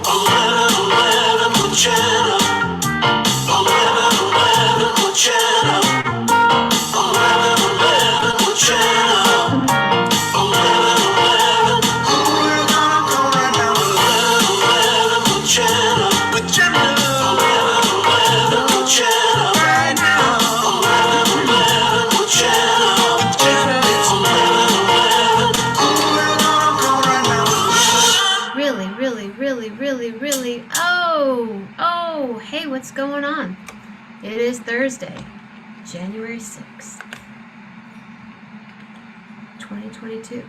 11 with Jenna. 11 with Jenna. 11 with Jenna. 11. Who you gonna call right now? 11 with Jenna. With Jenna. 11 with Jenna. Right now. 11 with Jenna. With Jenna. It's 11. Who you gonna call right now? Really, really, really, really, really. Oh, hey, what's going on? It is Thursday, January 6th, 2022.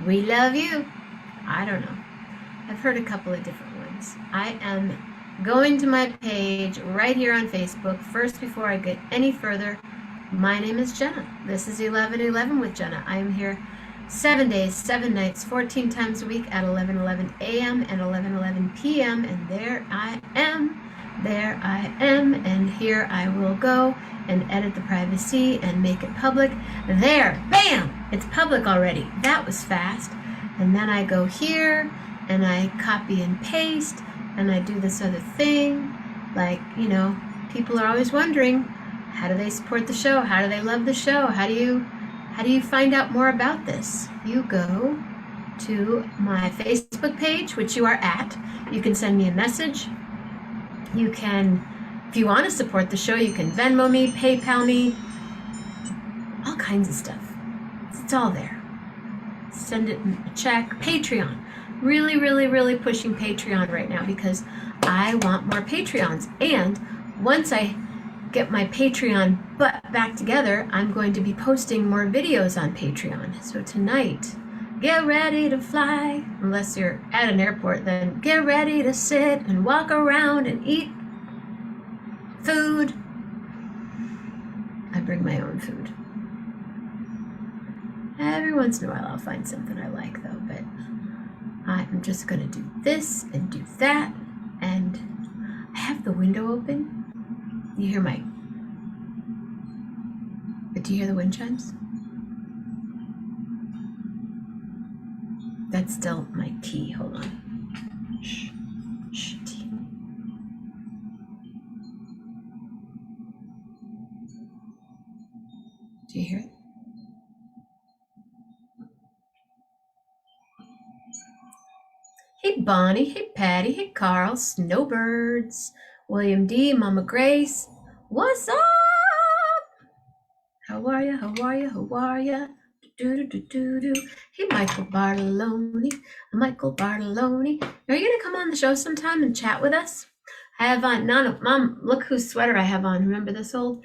We love you. I don't know. I've heard a couple of different ones. I am going to my page right here on Facebook. First, before I get any further, my name is Jenna. This is 11:11 with Jenna. I am here 7 days, 7 nights, 14 times a week at 11:11 a.m. and 11:11 p.m. And there I am, and here I will go and edit the privacy and make it public. There, bam, it's public already. That was fast. And then I go here and I copy and paste and I do this other thing. Like, people are always wondering, how do they support the show? How do they love the show? How do you find out more about this? You go to my Facebook page, which you are at. You can send me a message. You can, if you want to support the show, you can Venmo me, PayPal me, all kinds of stuff. It's all there. Send it a check. Patreon. Really, really, really pushing Patreon right now because I want more Patreons. And once I get my Patreon butt back together, I'm going to be posting more videos on Patreon. So tonight, get ready to fly. Unless you're at an airport, then get ready to sit and walk around and eat food. I bring my own food. Every once in a while I'll find something I like though, but I'm just gonna do this and do that. And I have the window open. You hear do you hear the wind chimes? That's still my tea. Hold on. Shh, tea. Do you hear it? Hey Bonnie, hey Patty, hey Carl, Snowbirds, William D, Mama Grace. What's up? How are ya? How are ya? How are ya? Do. Hey Michael Bartoloni. Are you gonna come on the show sometime and chat with us? I have on Mom, look whose sweater I have on. Remember this old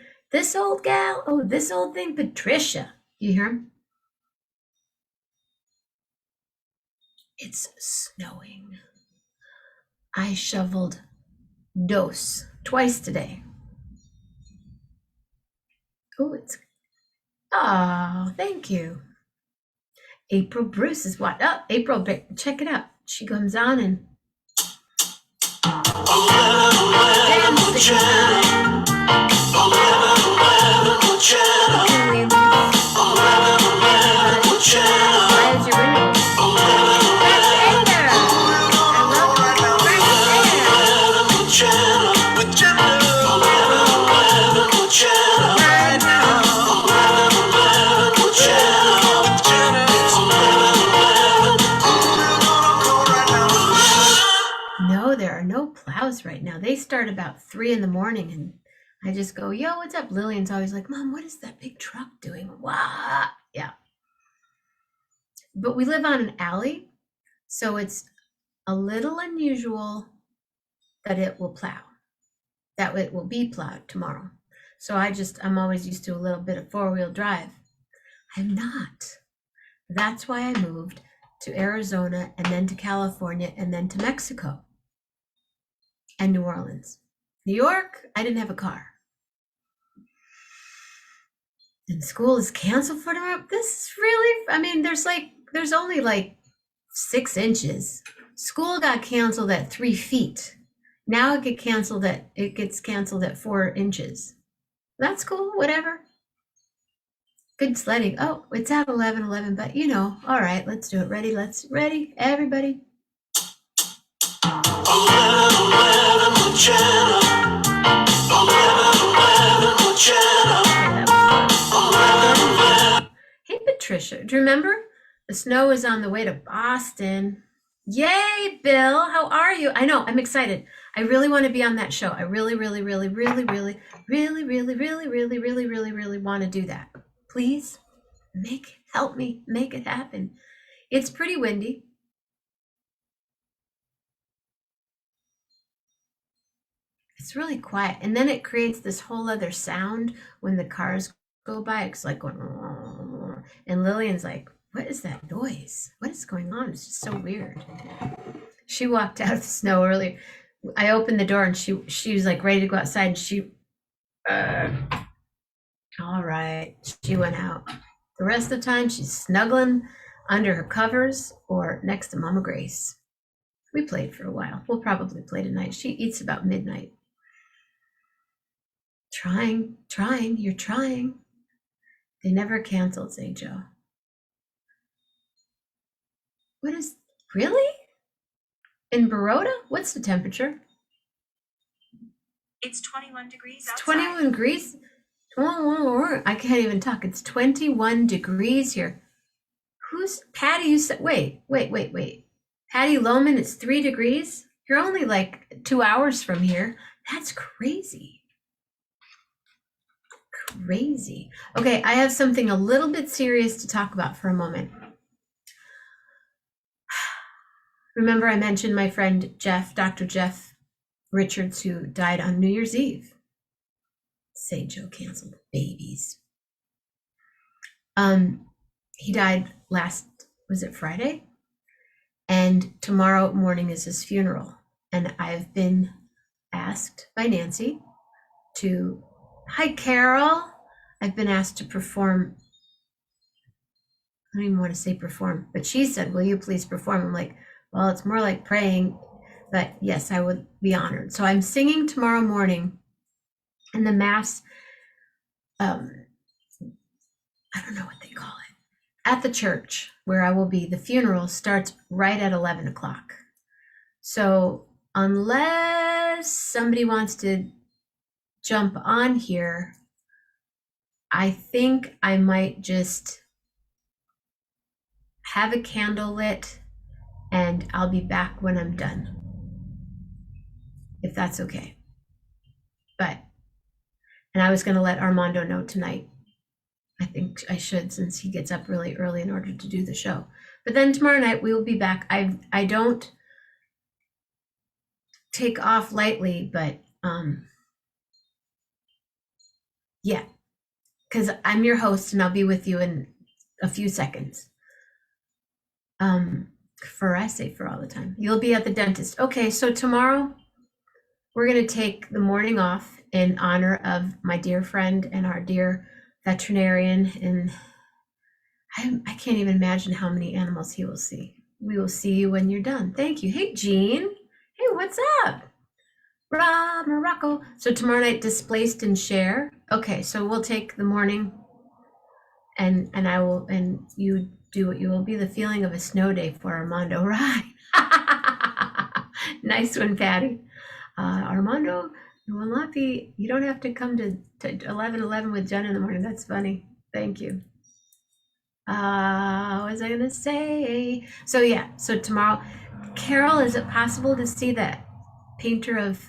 gal? Oh, this old thing, Patricia. You hear him? It's snowing. I shoveled twice today. Oh, thank you. April Bruce is what? Oh, April, check it out. She comes on and right now. They start about 3 in the morning and I just go, yo, what's up? Lillian's always like, Mom, what is that big truck doing? Wow. Yeah. But we live on an alley, so it's a little unusual that it will plow, that it will be plowed tomorrow. So I'm always used to a little bit of 4-wheel drive. I'm not. That's why I moved to Arizona and then to California and then to Mexico. And New Orleans. New York, I didn't have a car. And school is canceled for tomorrow. This is really, there's only like 6 inches. School got canceled at 3 feet. Now it gets canceled at 4 inches. That's cool, whatever. Good sledding. Oh, it's at 11:11, but all right, let's do it. Ready, everybody. with Jenna. 11 with Jenna. Yeah, that was fun. Hey, Patricia, do you remember? The snow is on the way to Boston. Yay, Bill. How are you? I know, I'm excited. I really want to be on that show. I really want to do that. Please help me make it happen. It's pretty windy. It's really quiet. And then it creates this whole other sound when the cars go by. It's like going, and Lillian's like, what is that noise? What is going on? It's just so weird. She walked out of the snow earlier. I opened the door and she was like ready to go outside, and she all right, she went out. The rest of the time she's snuggling under her covers or next to Mama Grace. We played for a while. We'll probably play tonight. She eats about midnight. Trying, you're trying. They never canceled, say Joe. What is, really? In Baroda? What's the temperature? It's 21 degrees It's outside. 21 degrees? I can't even talk. It's 21 degrees here. Who's Patty? You said, wait. Patty Loman, it's 3 degrees? You're only like 2 hours from here. That's crazy. Crazy. Okay, I have something a little bit serious to talk about for a moment. Remember I mentioned my friend Jeff, Dr. Jeff Richards, who died on New Year's Eve. Say Joe canceled. Babies. He died was it Friday? And tomorrow morning is his funeral. And I've been asked by Nancy to, hi Carol. I've been asked to perform. I don't even want to say perform, but she said, will you please perform? I'm like, well, it's more like praying, but yes, I would be honored. So I'm singing tomorrow morning, and the mass, I don't know what they call it, at the church where I will be. The funeral starts right at 11 o'clock. So unless somebody wants to jump on here, I think I might just have a candle lit, and I'll be back when I'm done, if that's okay. And I was going to let Armando know tonight. I think I should, since he gets up really early in order to do the show. But then tomorrow night we will be back. I don't take off lightly, but yeah, because I'm your host and I'll be with you in a few seconds. I say for all the time. You'll be at the dentist. Okay, so tomorrow we're going to take the morning off in honor of my dear friend and our dear veterinarian. And I can't even imagine how many animals he will see. We will see you when you're done. Thank you. Hey, Jean. Hey, what's up? Morocco. So tomorrow night, Displaced and Share. Okay, so we'll take the morning and I will, and you do what you will be the feeling of a snow day for Armando, right? Nice one, Patty. Armando, you will not be, you don't have to come to 11:11 with Jen in the morning. That's funny. Thank you. What was I gonna say? So yeah, so tomorrow, Carol, is it possible to see that painter of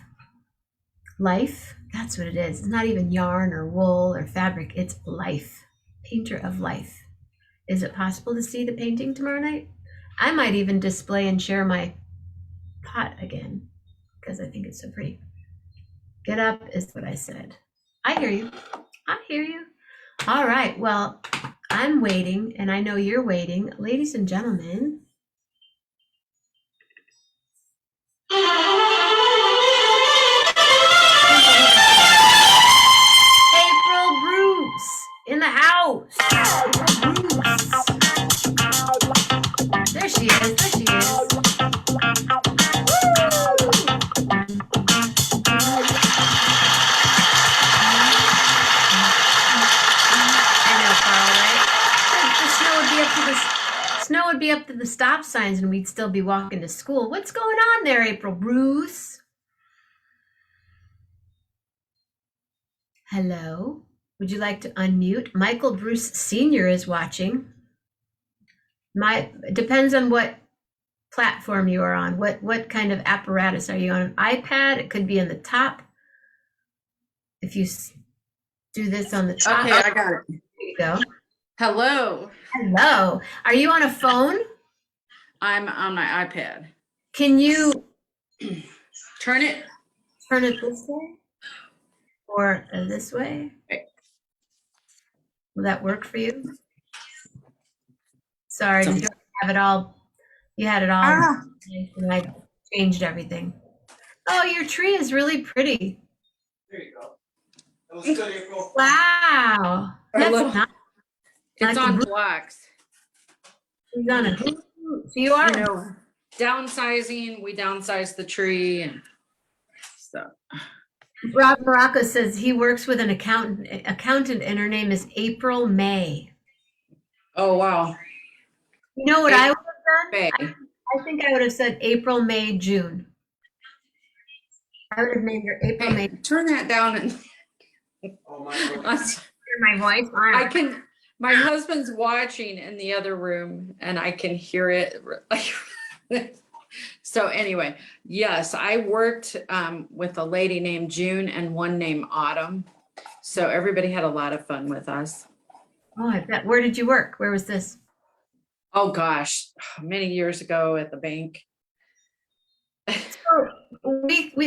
life? That's what it is. It's not even yarn or wool or fabric. It's life. Painter of life. Is it possible to see the painting tomorrow night? I might even display and share my pot again because I think it's so pretty. Get up is what I said. I hear you. I hear you. All right. Well, I'm waiting, and I know you're waiting. Ladies and gentlemen. April Bruce in the house. April Bruce. There she is. There she is. Snow would be up to the stop signs and we'd still be walking to school. What's going on there, April Bruce? Hello? Would you like to unmute? Michael Bruce Sr. is watching. It depends on what platform you are on. What kind of apparatus are you on? An iPad? It could be on the top. If you do this on the top. Okay, I got it. There you go. Hello. Hello. Are you on a phone? I'm on my iPad. Can you Turn it. turn it this way or this way? Will that work for you? Sorry, you don't have it all. You had it all. And I changed everything. Oh, your tree is really pretty. There you go. That was good, April. Wow. That's not It's like on a- blocks. She's on a- So you are. You know, downsizing. We downsized the tree and stuff. Rob Morocco says he works with an accountant and her name is April May. Oh wow. You know what I would have May. done? I think I would have said April, May, June. I would have named her April, Hey, May. turn that down and Oh my God. Hear my voice. I can. My husband's watching in the other room, and I can hear it. So anyway, yes, I worked with a lady named June and one named Autumn. So everybody had a lot of fun with us. Oh, I bet. Where did you work? Where was this? Oh gosh, many years ago at the bank. So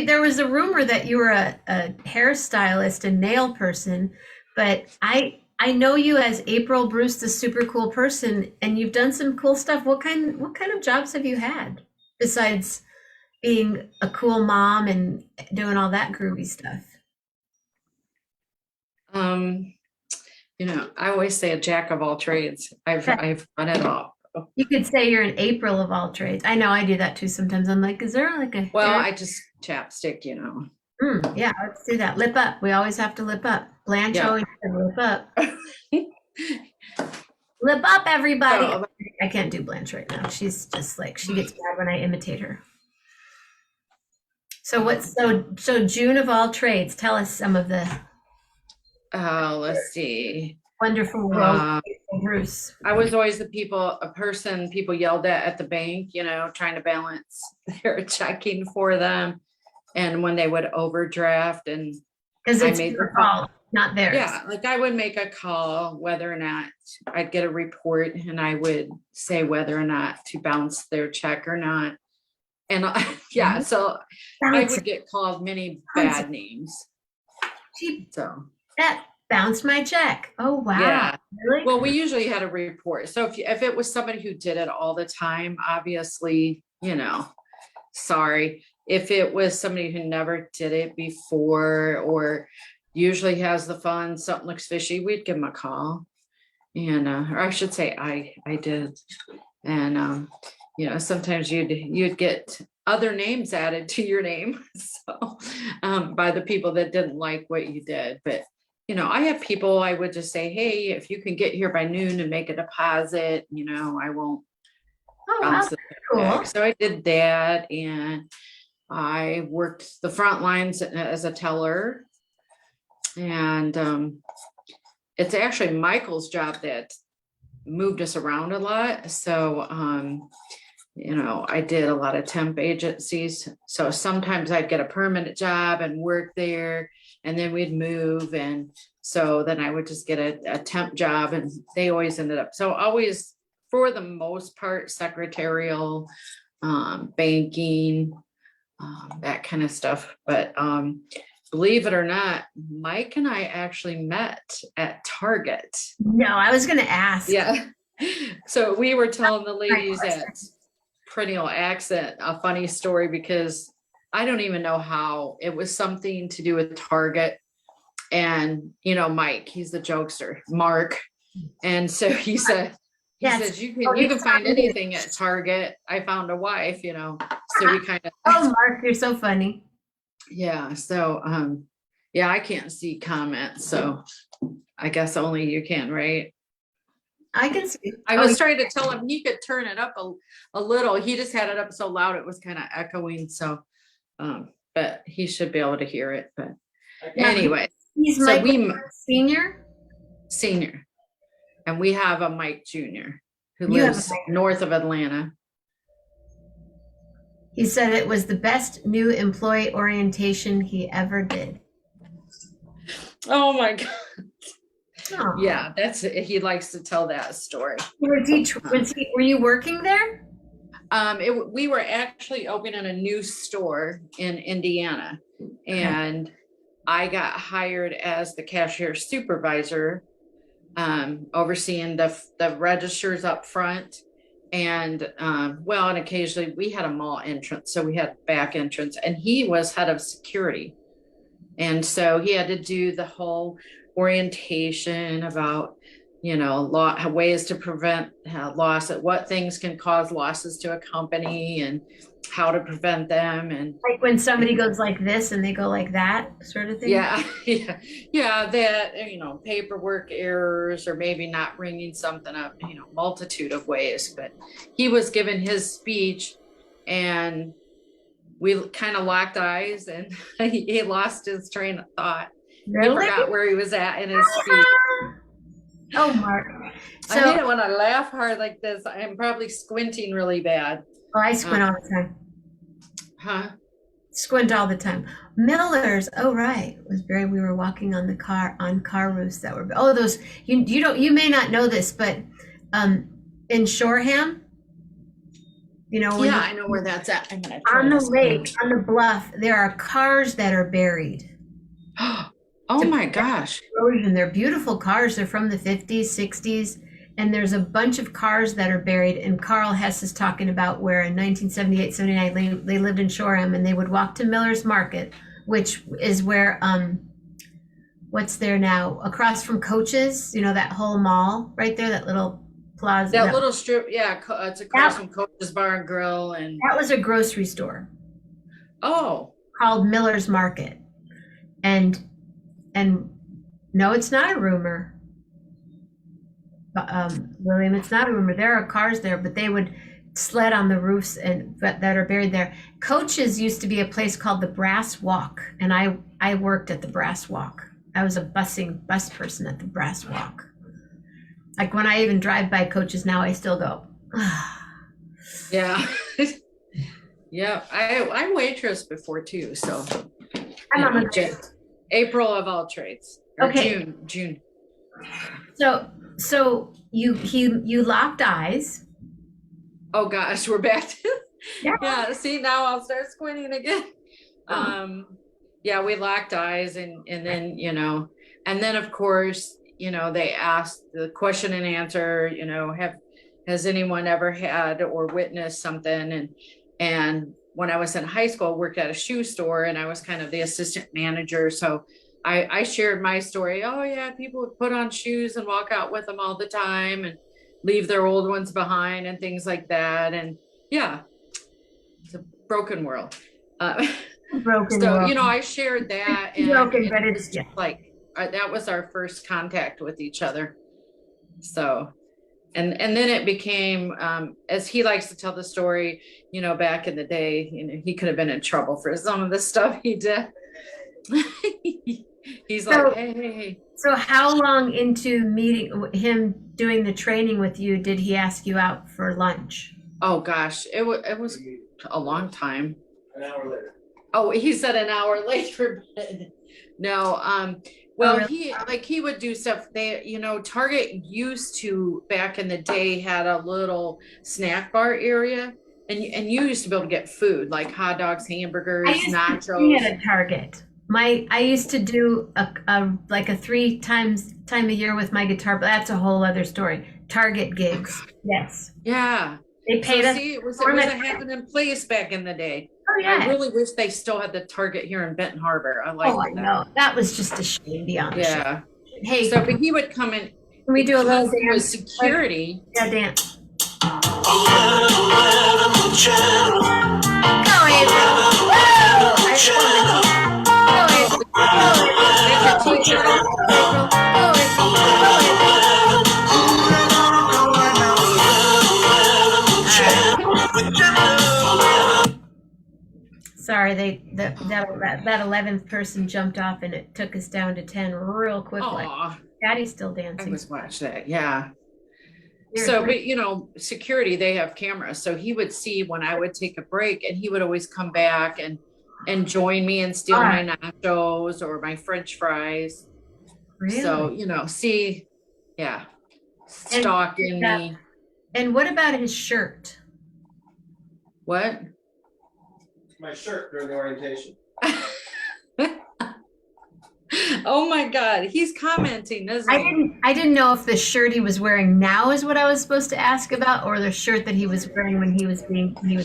there was a rumor that you were a hairstylist and nail person, but I know you as April Bruce, the super cool person, and you've done some cool stuff. What kind of jobs have you had besides being a cool mom and doing all that groovy stuff? You know, I always say a jack of all trades. I've done it all. You could say you're an April of all trades. I know I do that too sometimes. I'm like, is there like a Well, hair- I just chapstick, you know. Yeah, let's do that. Lip up. We always have to lip up. Blanche Yeah. always said lip up. Lip up, everybody. So- I can't do Blanche right now. She's just like, she gets mad when I imitate her. So so June of all trades, tell us some of the Let's see. wonderful world Uh, of Bruce. I was always a person people yelled at the bank, you know, trying to balance their checking for them. And when they would overdraft and Because I it's made your the call. fault, not theirs. Yeah, like I would make a call whether or not I'd get a report and I would say whether or not to bounce their check or not. And yeah, so I Bounce would get called many Bounce bad names. She, So that bounced my check. Oh, wow. Yeah. Really? well, we usually had a report. So if it was somebody who did it all the time, obviously, you know, sorry. If it was somebody who never did it before or usually has the funds, something looks fishy, we'd give them a call. And or I should say I did. And you know, sometimes you'd get other names added to your name. So by the people that didn't like what you did. But you know, I have people I would just say, hey, if you can get here by noon and make a deposit, you know, I won't Oh, wow. bounce it Cool. back. So I did that, and I worked the front lines as a teller. And it's actually Michael's job that moved us around a lot. So you know, I did a lot of temp agencies. So sometimes I'd get a permanent job and work there, and then we'd move. And so then I would just get a temp job, and they always ended up, so always, for the most part, secretarial, banking, that kind of stuff. But believe it or not, Mike and I actually met at Target. No, I was going to ask. Yeah. So we were telling the ladies at Perennial Accent a funny story, because I don't even know how. It was something to do with Target. And, you know, Mike, he's the jokester, Mark. And so he said, Yes. says, you Oh, can he's find funny. anything at Target. I found a wife, you know. So we kind of, Oh, Mark, you're so funny. yeah. So yeah, I can't see comments. So I guess only you can, right? I can see. I was trying to tell him he could turn it up a little. He just had it up so loud it was kind of echoing. So, but he should be able to hear it. But anyway, he's so Mike Senior. Senior, and we have a Mike Junior who You have a lives Mike. north of Atlanta. He said it was the best new employee orientation he ever did. Oh my God. Aw. Yeah, he likes to tell that story. Were you working there? We were actually opening a new store in Indiana, and I got hired as the cashier supervisor, overseeing the registers up front. And and occasionally we had a mall entrance, so we had back entrance, and he was head of security. And so he had to do the whole orientation about, ways to prevent loss, what things can cause losses to a company and how to prevent them. And Like when somebody goes like this and they go like that sort of thing? yeah, that, paperwork errors or maybe not ringing something up, multitude of ways. But he was given his speech and we kind of locked eyes, and he lost his train of thought. Really? He forgot where he was at in his speech. Oh, Mark. I hate it when I laugh hard like this. I'm probably squinting really bad. Oh, I squint all the time. Huh? Squint all the time. Miller's. Oh, right. It was we were walking on car roofs that were. Oh, those. You may not know this, but in Shoreham. I know where that's at. I'm gonna on the lake, on the bluff, there are cars that are buried. Oh my gosh. And they're beautiful cars. They're from the 50s, 60s. And there's a bunch of cars that are buried. And Carl Hess is talking about where in 1978, 79, they lived in Shoreham, and they would walk to Miller's Market, which is where, what's there now? Across from Coach's, that whole mall right there, that little plaza. That little strip, yeah, it's across from Coach's Bar and Grill. And that was a grocery store. Oh. Called Miller's Market. And no, it's not a rumor. William, it's not a rumor. There are cars there, but they would sled on the roofs that are buried there. Coach's used to be a place called the Brass Walk, and I worked at the Brass Walk. I was a bus person at the Brass Walk. Like when I even drive by Coach's now, I still go. Yeah. Yeah, I waitressed before too, so. I'm on the April of all trades. Okay. June. So you locked eyes. Oh gosh, we're back to Yeah. See, now I'll start squinting again. We locked eyes, and then of course, they asked the question and answer, has anyone ever had or witnessed something? And when I was in high school, I worked at a shoe store, and I was kind of the assistant manager. So I shared my story. Oh yeah, people would put on shoes and walk out with them all the time and leave their old ones behind and things like that. And yeah, it's a broken world. Broken so, world. I shared that. And broken, but it's just like, that was our first contact with each other. So, and then it became, as he likes to tell the story, back in the day, he could have been in trouble for some of the stuff he did. He's like, hey. So how long into meeting him doing the training with you did he ask you out for lunch? Oh gosh, it was a long time. An hour later. Oh, he said an hour later. No, well, he would do stuff. Target used to, back in the day, had a little snack bar area, and you used to be able to get food like hot dogs, hamburgers, nachos. At a Target. I used to do a 3 times a year with my guitar, but that's a whole other story. Target gigs. Yes. Yeah. They paid us. See, it was a happening place back in the day. Oh yeah. I really wish they still had the Target here in Benton Harbor. I like that. No, that was just a shame, beyond. Yeah. Hey, so but he would come in. Can we do a little with dance? security? Yeah, dance. Go, April. Go, April. Go, April. Sorry, that 11th person jumped off and it took us down to 10 real quickly. Oh, Daddy's still I dancing. was watch that. Yeah. You're So, three- but you know, security, they have cameras. So he would see when I would take a break and he would always come back and join me and steal my nachos or my French fries. Really? So, you know, see, yeah, And- stalking me. And what about his shirt? What? My shirt during the orientation. Oh my God, he's commenting, isn't he? I didn't know if the shirt he was wearing now is what I was supposed to ask about, or the shirt that he was wearing when he was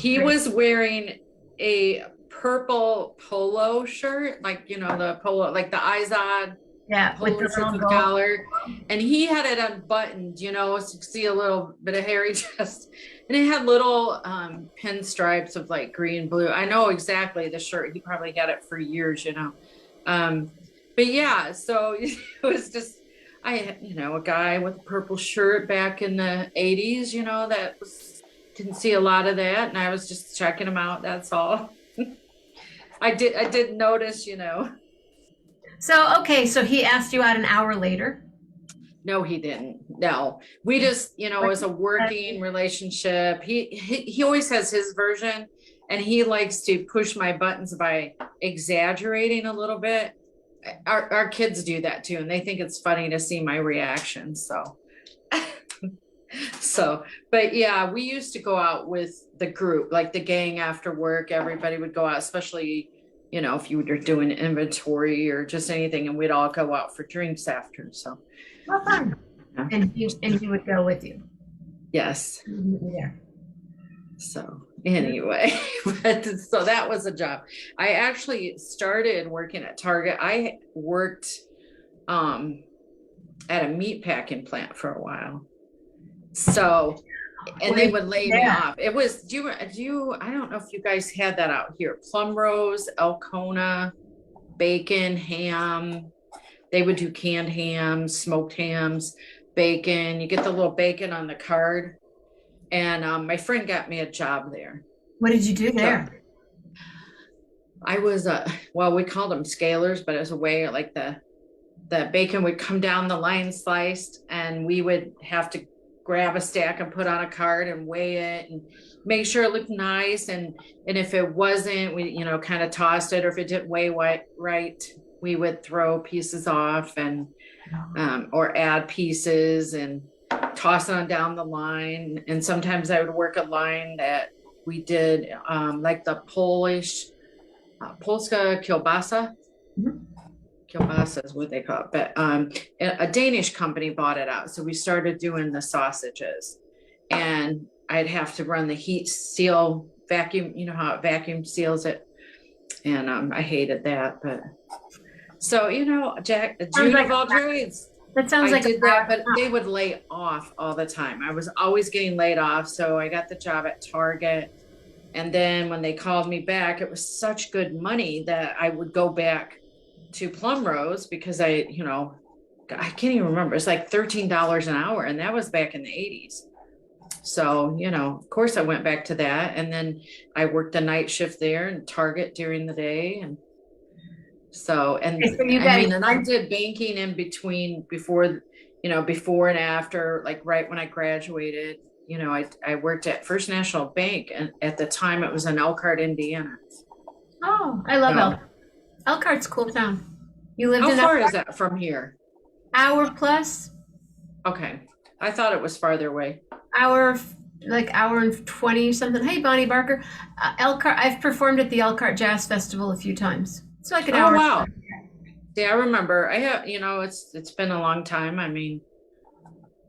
He was wearing a purple polo shirt, like, you know, the polo, like the Izod yeah, with polo the shirt little with gold. collar, and he had it unbuttoned, you know, so you could see a little bit of hairy chest, and it had little pinstripes of like green, blue. I know exactly the shirt. He probably had it for years, you know. But yeah, so it was just, I had, you know, a guy with a purple shirt back in the 80s, you know, that was, didn't see a lot of that. And I was just checking him out. That's all. I did notice, you know. So, okay, so he asked you out an hour later. No, he didn't. No, we just, you know, it was a working relationship. He always has his version, and he likes to push my buttons by exaggerating a little bit. Our kids do that too, and they think it's funny to see my reaction. So, but yeah, we used to go out with the group, like the gang after work. Everybody would go out, especially, you know, if you were doing inventory or just anything, and we'd all go out for drinks after. So, Well, fun. Yeah. And he would go with you. yes. Yeah. So anyway, but so that was a job. I actually started working at Target. I worked at a meat packing plant for a while. So, and they would lay me off. It was, do you, I don't know if you guys had that out here. Plum Rose, Elkona, bacon, ham. They would do canned hams, smoked hams, bacon. You get the little bacon on the card. And my friend got me a job there. What did you do there? I was well, we called them scalers, but it was a way like the bacon would come down the line sliced, and we would have to grab a stack and put on a cart and weigh it and make sure it looked nice. And if it wasn't, we, you know, kind of tossed it, or if it didn't weigh right, we would throw pieces off and or add pieces and toss it on down the line. And sometimes I would work a line that we did like the Polish Polska kielbasa. Mhm. Kielbasa is what they call it, but a Danish company bought it out, so we started doing the sausages, and I'd have to run the heat seal vacuum, you know how it vacuum seals it, and I hated that. But so, you know, June of all trades. That sounds I like did that, but they would lay off all the time. I was always getting laid off. So I got the job at Target. And then when they called me back, it was such good money that I would go back to Plum Rose because I can't even remember. It's like $13 an hour. And that was back in the 80s. So, you know, of course I went back to that. And then I worked the night shift there and Target during the day. And so, and Okay, so you I guys- mean, and I did banking in between before and after, like right when I graduated, you know, I worked at First National Bank, and at the time it was in Elkhart, Indiana. Oh, I love So- Elkhart. Elkhart's a cool town. You lived How in far Elkhart? is that from here? Hour plus, Okay. I thought it was farther away. hour and 20 something. Hey, Bonnie Barker. Elkhart, I've performed at the Elkhart Jazz Festival a few times. It's like an Oh, hour. wow. Yeah, I remember. I have, you know, it's been a long time. I mean,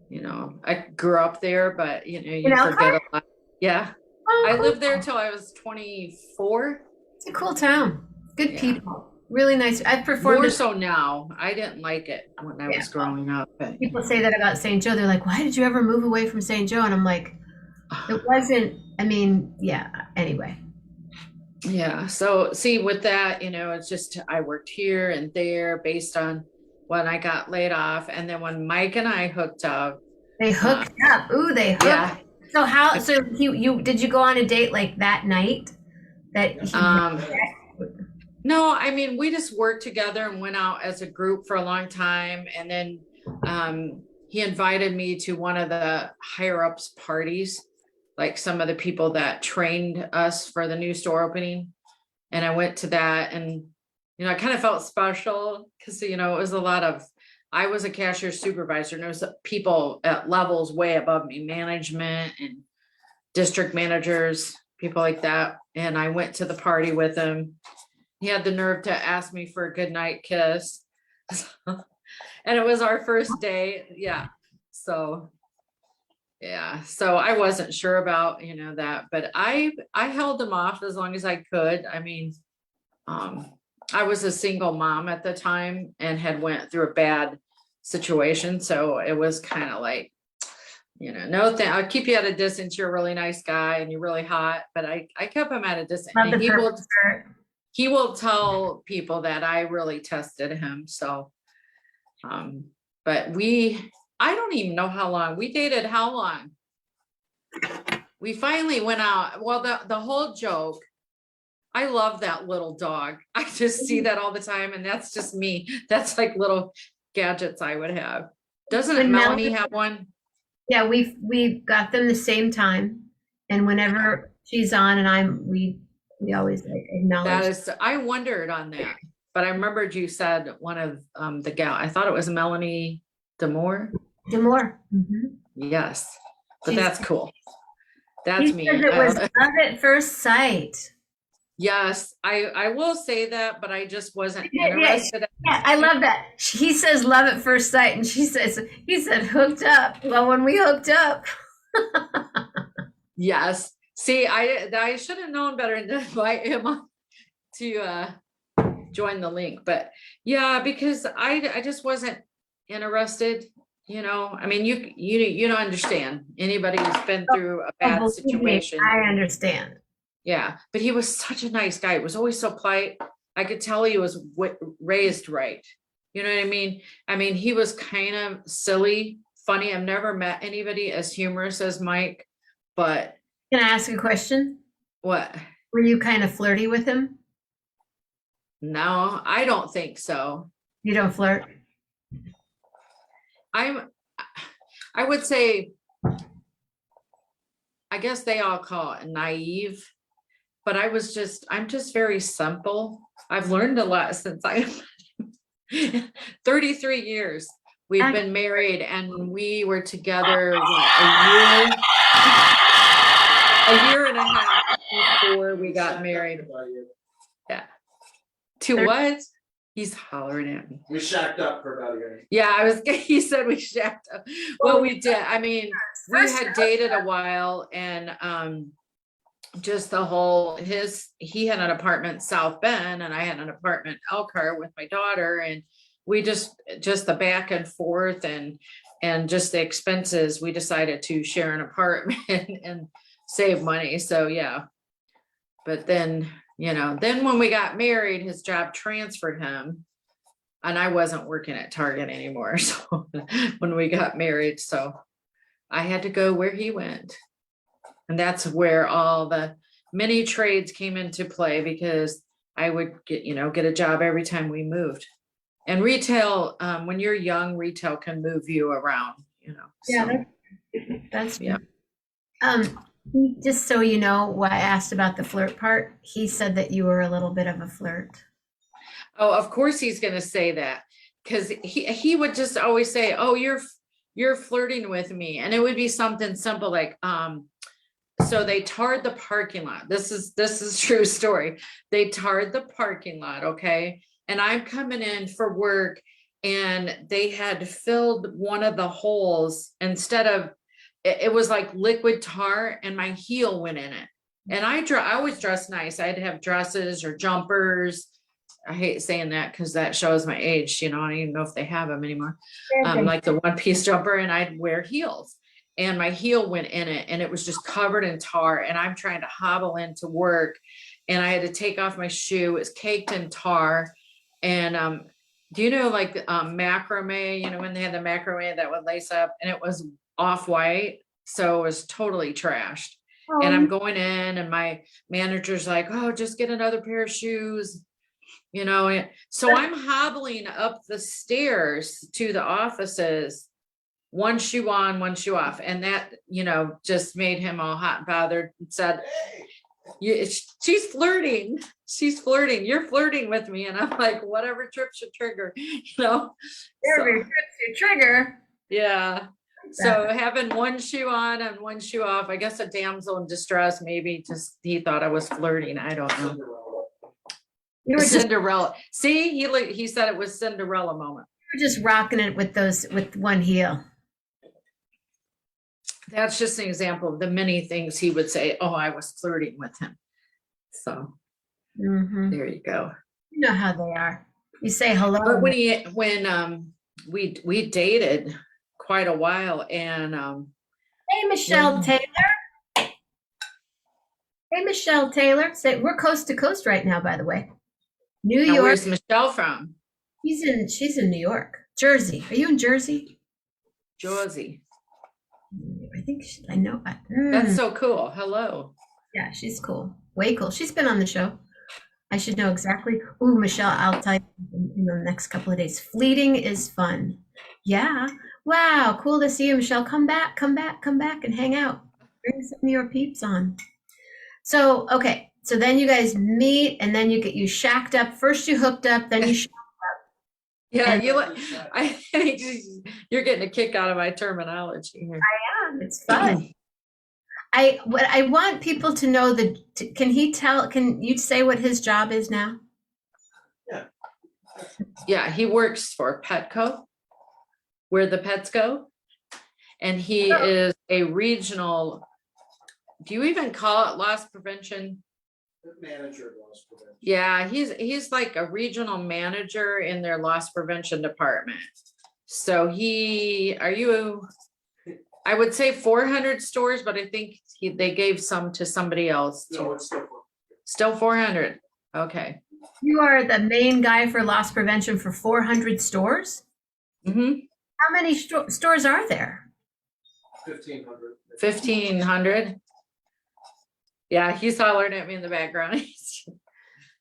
you know, I grew up there, but you know, you In forget Elkhart? a lot. Yeah. Oh, I cool. lived there till I was 24. It's a cool town. Good Yeah. people. Really nice. I've performed More at- so now. I didn't like it when I was growing up, but people say that about St. Joe. They're like, why did you ever move away from St. Joe? And I'm like, it wasn't, I mean, yeah, anyway. yeah. So see, with that, you know, it's just I worked here and there based on when I got laid off, and then when Mike and I hooked up. They hooked up. Ooh, they hooked. Yeah. So how, so you did you go on a date like that night? that he Um, No, I mean, we just worked together and went out as a group for a long time. And then he invited me to one of the higher ups parties, like some of the people that trained us for the new store opening. And I went to that and, I kind of felt special because, it was a lot of, I was a cashier supervisor and there was people at levels way above me, management and district managers, people like that. And I went to the party with him. He had the nerve to ask me for a goodnight kiss. And it was our first day. Yeah. So, yeah. So I wasn't sure about, that, but I held him off as long as I could. I mean, I was a single mom at the time and had went through a bad situation. So it was kind of like, no, I'll keep you at a distance. You're a really nice guy and you're really hot, but I kept him at a distance. Love And the purple skirt. he will tell people that I really tested him. So, but I don't even know how long we dated. How long? We finally went out. Well, the whole joke, I love that little dog. I just see that all the time. And that's just me. That's like little gadgets I would have. Doesn't When Melanie have one? Yeah, we got them the same time, and whenever she's on and we always like acknowledge. That is, I wondered on that, but I remembered you said one of the gal, I thought it was Melanie Demore. Demore. Mhm. Yes, but She's- that's cool. That's He me. says it was love at first sight. Yes, I will say that, but I just wasn't Yeah, interested. Yeah, I love that. He says love at first sight, and he said hooked up. Well, when we hooked up. Yes. See, I should have known better to invite him on to join the link, but yeah, because I just wasn't interested. I mean, you don't understand. Anybody who's been through a bad Believe me, situation. I understand. Yeah, but he was such a nice guy. It was always so polite. I could tell he was raised right. You know what I mean? I mean, he was kind of silly, funny. I've never met anybody as humorous as Mike, but Can I ask a question? what? Were you kind of flirty with him? No, I don't think so. You don't flirt? I would say, I guess they all call it naive, but I'm just very simple. I've learned a lot since I'm 33 years. We've been married and we were together a year and a half before we got married. Yeah. To what? He's hollering at me. We shacked up for about a year. Yeah, he said we shacked up. Well, we did. I mean, we had dated a while and just the whole he had an apartment South Bend and I had an apartment Elkhart with my daughter, and we just the back and forth and just the expenses, we decided to share an apartment and save money. So yeah. But then then when we got married, his job transferred him and I wasn't working at Target anymore. So when we got married, so I had to go where he went. And that's where all the mini trades came into play, because I would get a job every time we moved. And retail, when you're young, retail can move you around, Yeah, so, that's yeah. Just so you know, why I asked about the flirt part, he said that you were a little bit of a flirt. Oh, of course he's gonna say that, because he would just always say, oh, you're flirting with me. And it would be something simple like, so they tarred the parking lot. This is true story. They tarred the parking lot, okay? And I'm coming in for work and they had filled one of the holes instead of, it was like liquid tar and my heel went in it. And I always dress nice. I'd have dresses or jumpers. I hate saying that because that shows my age, I don't even know if they have them anymore. Like the one-piece jumper, and I'd wear heels. And my heel went in it and it was just covered in tar, and I'm trying to hobble into work and I had to take off my shoe. It's caked in tar. And do you know like macrame, when they had the macrame that would lace up, and it was off-white, so it was totally trashed. And I'm going in and my manager's like, oh, just get another pair of shoes. And so I'm hobbling up the stairs to the offices, one shoe on, one shoe off. And that, just made him all hot and bothered and said, she's flirting. She's flirting. You're flirting with me. And I'm like, whatever trips your trigger, Whatever trips your trigger. Yeah. So having one shoe on and one shoe off, I guess a damsel in distress, maybe just he thought I was flirting. I don't know. You were just Cinderella. See, he said it was Cinderella moment. you were just rocking it with one heel. That's just an example of the many things he would say, oh, I was flirting with him. So there you go. You know how they are. You say hello. But when we dated quite a while and Hey, Michelle Taylor. Hey, Michelle Taylor. Say we're coast to coast right now, by the way. New now York. where's Michelle from? She's in New York. Jersey. Are you in Jersey? Jersey. I think I know. That's so cool. Hello. Yeah, she's cool. Way cool. She's been on the show. I should know exactly. Ooh, Michelle, I'll tell you in the next couple of days. Fleeting is fun. Yeah. Wow. Cool to see you, Michelle. Come back and hang out. Bring some of your peeps on. So, okay. So then you guys meet and then you shacked up. First you hooked up, then you Yeah, And- I think you're getting a kick out of my terminology here. It's fun. What I want people to know can you say what his job is now? Yeah, he works for Petco, where the pets go. And he is a regional, do you even call it loss prevention? Manager of loss prevention. Yeah, he's like a regional manager in their loss prevention department. So I would say 400 stores, but I think they gave some to somebody else. No, it's Still 400. Okay. You are the main guy for loss prevention for 400 stores? Mm-hmm. How many stores are there? 1,500. 1,500. Yeah, he's hollering at me in the background.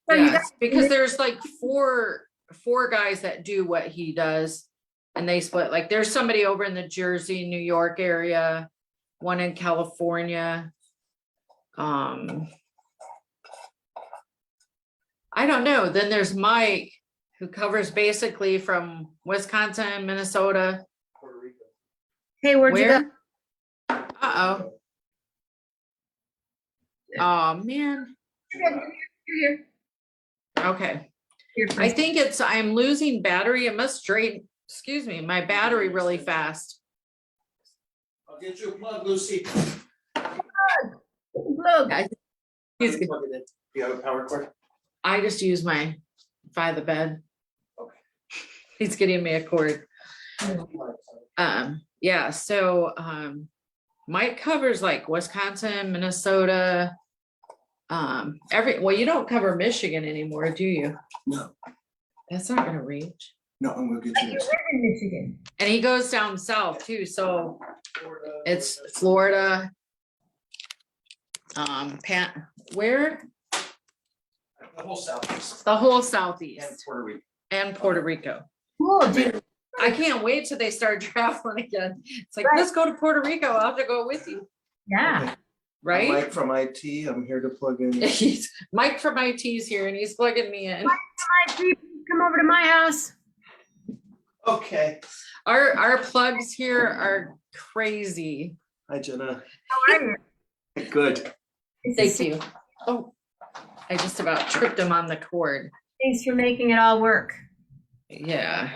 So you Yes, because there's like four guys that do what he does, and they split. Like there's somebody over in the Jersey, New York area, one in California. I don't know. Then there's Mike, who covers basically from Wisconsin, Minnesota. Puerto Rico. Hey, where'd you go? Where? Uh-oh. Oh, man. You're here. Okay. You're I first. think I'm losing battery. It must drain, my battery really fast. I'll get you a plug, Lucy. Look, He's, Plug it in. Do you have a power cord? I just use my by the bed. Okay. He's getting me a cord. Yeah, so Mike covers like Wisconsin, Minnesota, you don't cover Michigan anymore, do you? No, That's not gonna reach. no, I'm gonna get you you this. live in Michigan. And he goes down south too, so it's Florida. Where? The whole southeast The whole and southeast Puerto Rico. and Puerto Rico. Cool, dude. I can't wait till they start traveling again. It's like, Right. let's go to Puerto Rico. I'll have to go with you, Yeah. Okay. I'm right? Mike from IT, I'm here to plug in. He's Mike from IT's here and he's plugging me in. Hi, Pete, come over to my house. Okay. Our plugs here are crazy. Hi, Jenna. How are you? Good. Thank you. Oh, I just about tripped him on the cord. Thanks for making it all work. Yeah.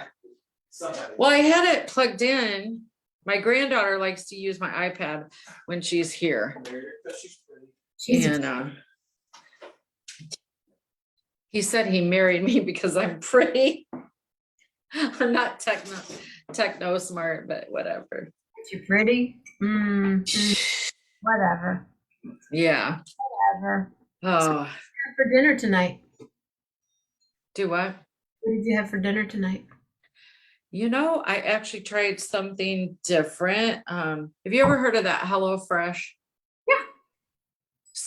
Somebody. Well, I had it plugged in. My granddaughter likes to use my iPad when she's here. She's pretty. She's And he said he married me because I'm pretty. I'm not techno smart, but whatever. you pretty. Whatever. Yeah. Whatever. Oh, For dinner tonight. do what? What did you have for dinner tonight? I actually tried something different. Have you ever heard of that Hello Fresh? Yeah.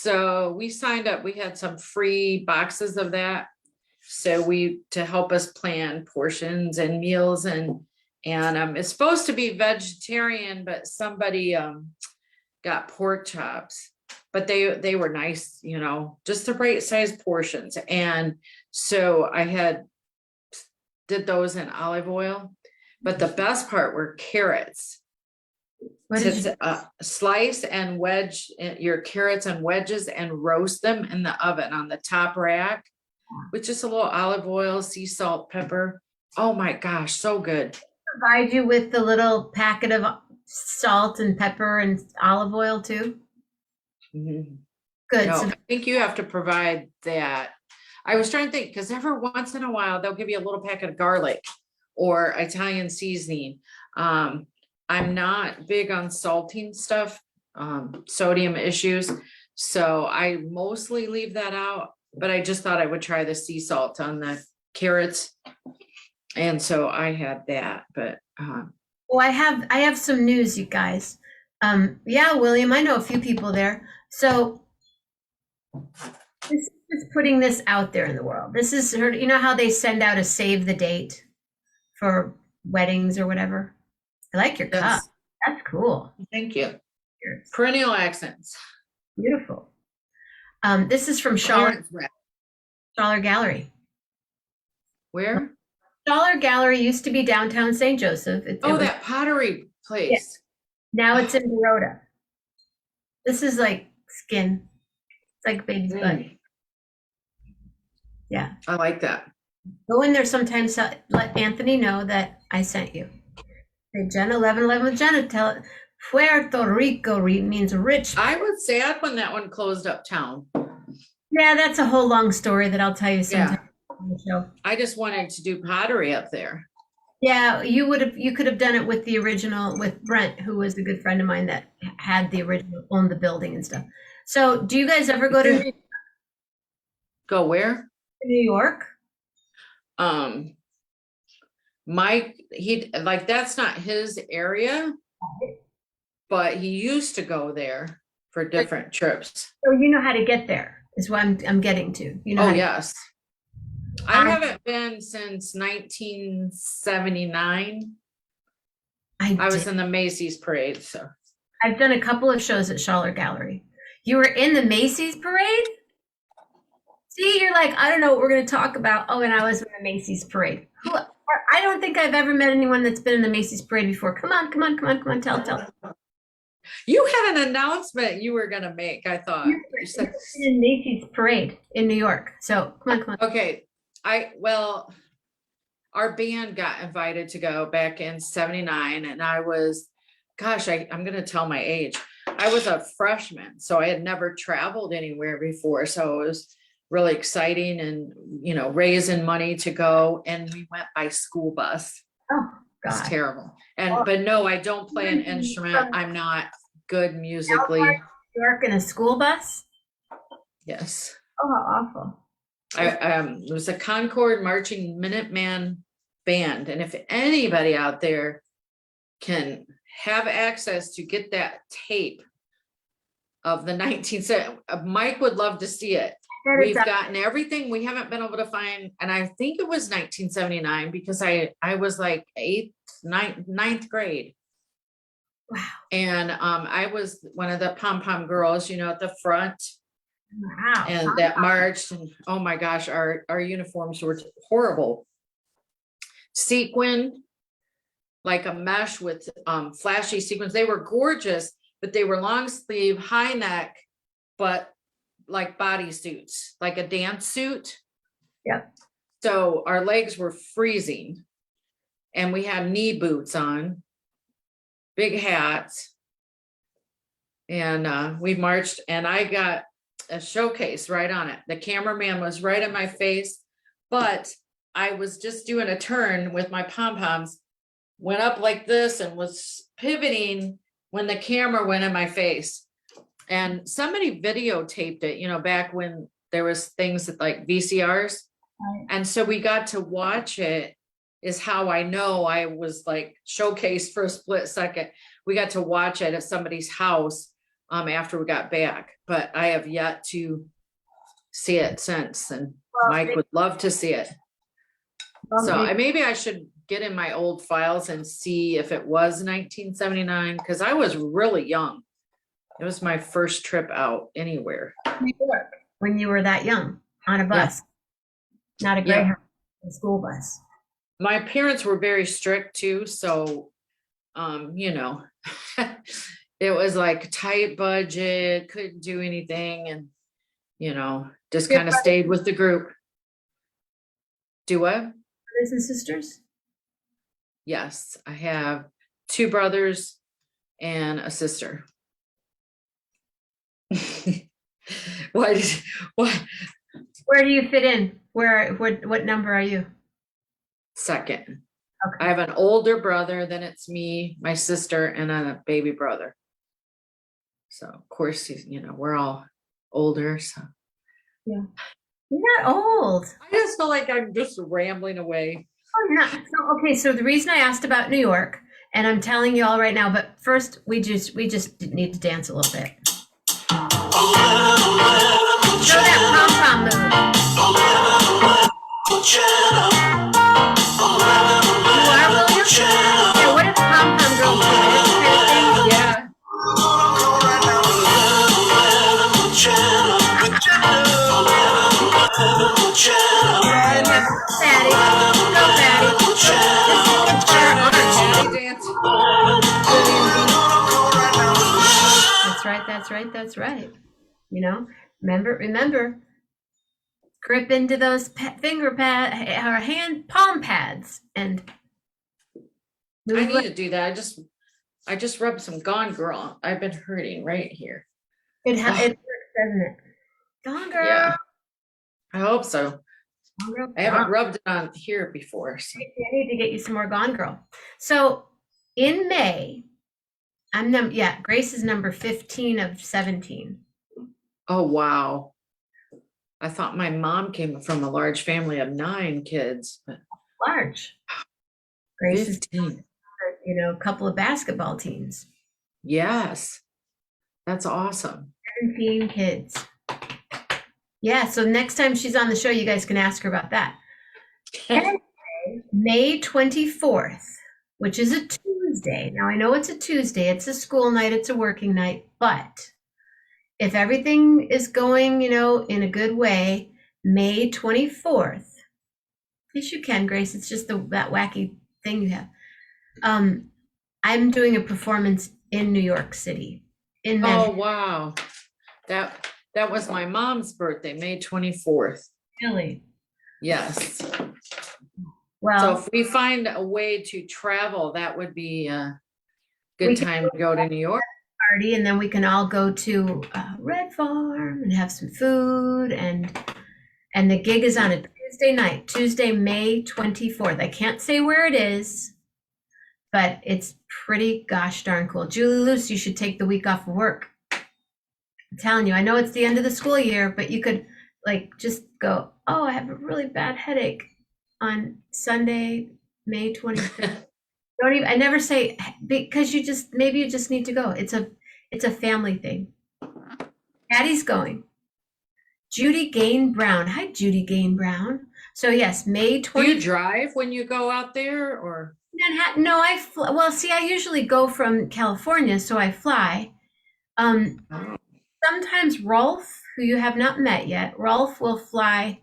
So we signed up, we had some free boxes of that. So to help us plan portions and meals and it's supposed to be vegetarian, but somebody got pork chops, but they were nice, you know, just the right size portions. And so I did those in olive oil, but the best part were carrots. What did you, Slice and wedge your carrots and wedges and roast them in the oven on the top rack with just a little olive oil, sea salt, pepper. Oh my gosh, so good. provide you with the little packet of salt and pepper and olive oil too? Mhm. Good. No, So I think you have to provide that. I was trying to think, because every once in a while, they'll give you a little packet of garlic or Italian seasoning. I'm not big on salting stuff, sodium issues. So I mostly leave that out, but I just thought I would try the sea salt on the carrots. And so I had that, but well, I have some news, you guys. Yeah, William, I know a few people there. So this is putting this out there in the world. This is her, you know how they send out a save the date for weddings or whatever? I like your cup. yes, That's cool. thank you. Perennial accents. Beautiful. This is from Clarence wrap. Schaller Gallery. Where? Schaller Gallery used to be downtown St. Joseph. Oh, that pottery place. Now it's in Baroda. This is like skin. It's like baby's butt. Mm, Yeah. I like that. Go in there sometimes. Let Anthony know that I sent you. Say Jenna 1111 with Jenna. Tell it. Puerto Rico means rich. I was sad when that one closed uptown. Yeah, that's a whole long story that I'll tell you sometime on the show. I just wanted to do pottery up there. Yeah, you could have done it with the original with Brent, who was a good friend of mine that had the original, owned the building and stuff. So, do you guys ever go to Go where? New York? Mike, that's not his area, but he used to go there for different trips. So you know how to get there is what I'm getting to. You know. Oh, how to- yes. I haven't been since 1979. I was in the Macy's parade, so. I've done a couple of shows at Schaller Gallery. You were in the Macy's parade? See, you're like, I don't know what we're going to talk about. Oh, and I was in the Macy's parade. I don't think I've ever met anyone that's been in the Macy's parade before. Come on, tell. You had an announcement you were gonna make, I thought. You said, In Macy's parade in New York. So come on. okay, our band got invited to go back in 79 and I was, gosh, I'm gonna tell my age. I was a freshman, so I had never traveled anywhere before. So it was really exciting and, you know, raising money to go. And we went by school bus. Oh, It's God. terrible. But no, I don't play an instrument. I'm not good musically. New York in a school bus? Yes. Oh, how awful. It was a Concord Marching Minuteman band. And if anybody out there can have access to get that tape of the 1970s, Mike would love to see it. We've gotten everything. We haven't been able to find, and I think it was 1979 because I was like ninth grade. Wow. And I was one of the pom-pom girls, you know, at the front. Wow. And that marched, and oh my gosh, our uniforms were horrible. Sequin, like a mesh with flashy sequins. They were gorgeous, but they were long sleeve, high neck, but like bodysuits, like a dance suit. Yeah. So our legs were freezing and we had knee boots on, big hats. And we marched and I got a showcase right on it. The cameraman was right in my face, but I was just doing a turn with my pom-poms, went up like this and was pivoting when the camera went in my face. And somebody videotaped it, you know, back when there was things like VCRs. Right. And so we got to watch it is how I know I was like showcased for a split second. We got to watch it at somebody's house after we got back, but I have yet to see it since, and Well, Mike would love to see it. So they- maybe I should get in my old files and see if it was 1979, because I was really young. It was my first trip out anywhere. New York, when you were that young, on a bus, not a Yeah. Greyhound, a school bus. My parents were very strict too, so you know, it was like tight budget, couldn't do anything, and you know, just Your kind of brother- stayed with the group. Do what? Brothers and sisters? Yes, I have 2 brothers and a sister. What? What? Where do you fit in? What number are you? Second. Okay. I have an older brother, then it's me, my sister, and then a baby brother. So of course, you know, we're all older. So You're not old. I just feel like I'm just rambling away. Oh, you're not. So, okay, so the reason I asked about New York, and I'm telling you all right now, but first we just need to dance a little bit. Show that pom-pom move. Jenna, You are, will you? Yeah, what if pom-pom girls do this kind of thing? Yeah. Yeah, Patty. Go, Patty. This is our arms. Daddy dance. That's right. You know, remember, grip into those finger pad or hand palm pads and I move need to do that. I just rubbed some Gone Girl. I've been hurting right here. it works, doesn't it? Gone girl. Yeah. I hope so. Gone girl. I haven't Gone. rubbed it on here before. So. I need to get you some more Gone Girl. So in May, Grace is number 15 of 17. Oh, wow. I thought my mom came from a large family of 9 kids, but Large. Grace is, 15. a couple of basketball teams. Yes. That's awesome. 17 kids. Yeah, so next time she's on the show, you guys can ask her about that. And May 24th, which is a Tuesday. Now, I know it's a Tuesday, it's a school night, it's a working night, but if everything is going, in a good way, May 24th, yes, you can, Grace. It's just that wacky thing you have. I'm doing a performance in New York City. In Oh, Manhattan. wow. That was my mom's birthday, May 24th. Really? Yes. So Well, if we find a way to travel, that would be a We good can time to go to New York. party, and then we can all go to Red Farm and have some food, and the gig is on a Tuesday night, Tuesday, May 24th. I can't say where it is, but it's pretty gosh darn cool. Julie Luce, you should take the week off of work. I'm telling you, I know it's the end of the school year, but you could just go, oh, I have a really bad headache on Sunday, May 25th. I never say, because maybe you just need to go. It's a family thing. Patty's going. Judy Gain Brown. Hi, Judy Gain Brown. So yes, May Do 20th. you drive when you go out there, or? Manhattan. No, I usually go from California, so I fly. Sometimes Rolf, who you have not met yet, Rolf will fly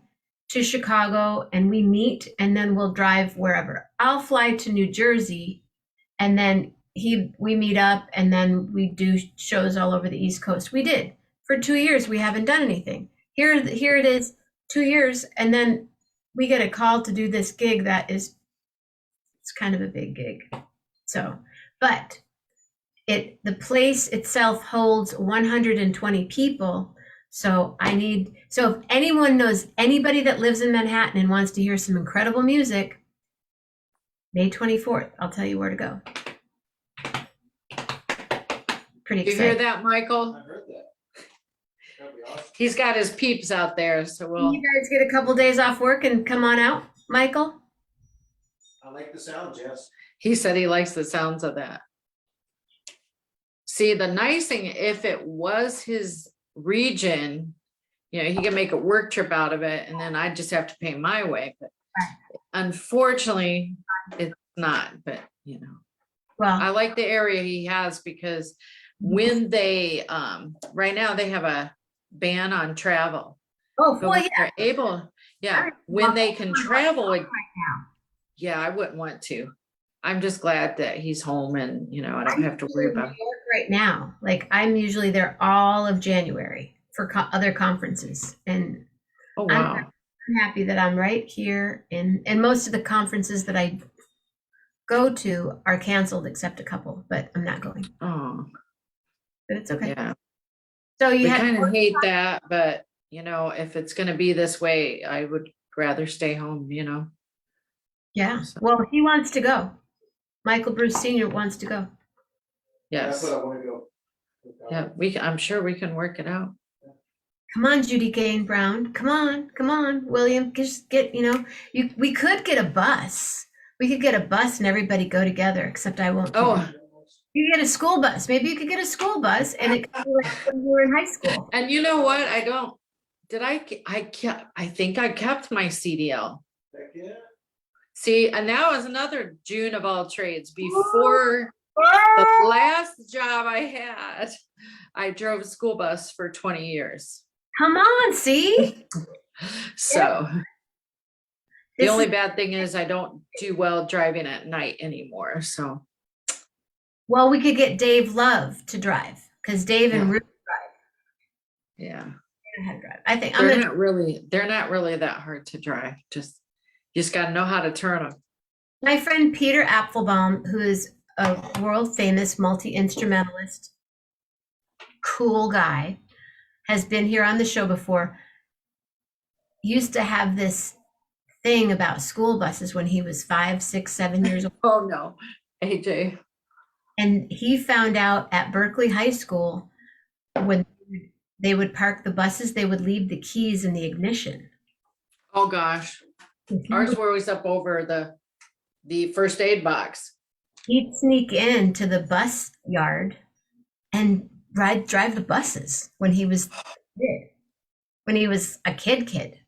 to Chicago and we meet, and then we'll drive wherever. I'll fly to New Jersey, and then we meet up, and then we do shows all over the East Coast. We did for 2 years. We haven't done anything. Here it is, 2 years, and then we get a call to do this gig it's kind of a big gig. So, but the place itself holds 120 people. So if anyone knows anybody that lives in Manhattan and wants to hear some incredible music, May 24th, I'll tell you where to go. Pretty You hear excited. that, Michael? I heard that. That'd be awesome. He's got his peeps out there, so You guys get a couple days off work and come on out, Michael? I like the sound, Jess. he said he likes the sounds of that. See, the nice thing, if it was his region, you know, he can make a work trip out of it and then I just have to pay my way. But unfortunately, it's not, but you know, I Well, like the area he has because when they, right now they have a ban on travel. oh, But boy, when yeah. they're able, yeah, when they can travel, like, yeah, I wouldn't want to. I'm just glad that he's home and, you know, I don't have to worry I'm in about. New York right now. Like I'm usually there all of January for other conferences, and Oh, I'm wow. happy that I'm right here. And most of the conferences that I go to are canceled except a couple, but I'm not going. Oh, But it's okay. yeah. So you We had kind of hate that, but you know, if it's gonna be this way, I would rather stay home, you know? yeah. So, Well, he wants to go. Michael Bruce Sr. wants to go. That's yes, what I wanna go. yeah, I'm sure we can work it out. Come on, Judy Gayne Brown. Come on, William. Just get, we could get a bus. We could get a bus and everybody go together, except I won't. Oh, You get a school bus. Maybe you could get a school bus and it could be like when you were in high school. and you know what? I think I kept my CDL. Heck yeah. See, and that was another June of all trades. Before the last job I had, I drove a school bus for 20 years. Come on, see? So the This only is- bad thing is I don't do well driving at night anymore. So Well, we could get Dave Love to drive because Dave and Yeah. Ruth yeah, know how to drive. I think I'm gonna. they're not really that hard to drive. You just got to know how to turn them. My friend Peter Apfelbaum, who is a world famous multi instrumentalist, cool guy, has been here on the show before. Used to have this thing about school buses when he was 5, 6, 7 years old. Oh no, AJ. And he found out at Berkeley High School when they would park the buses, they would leave the keys in the ignition. Oh gosh, ours were always up over the first aid box. He'd sneak into the bus yard and drive the buses when he was a kid,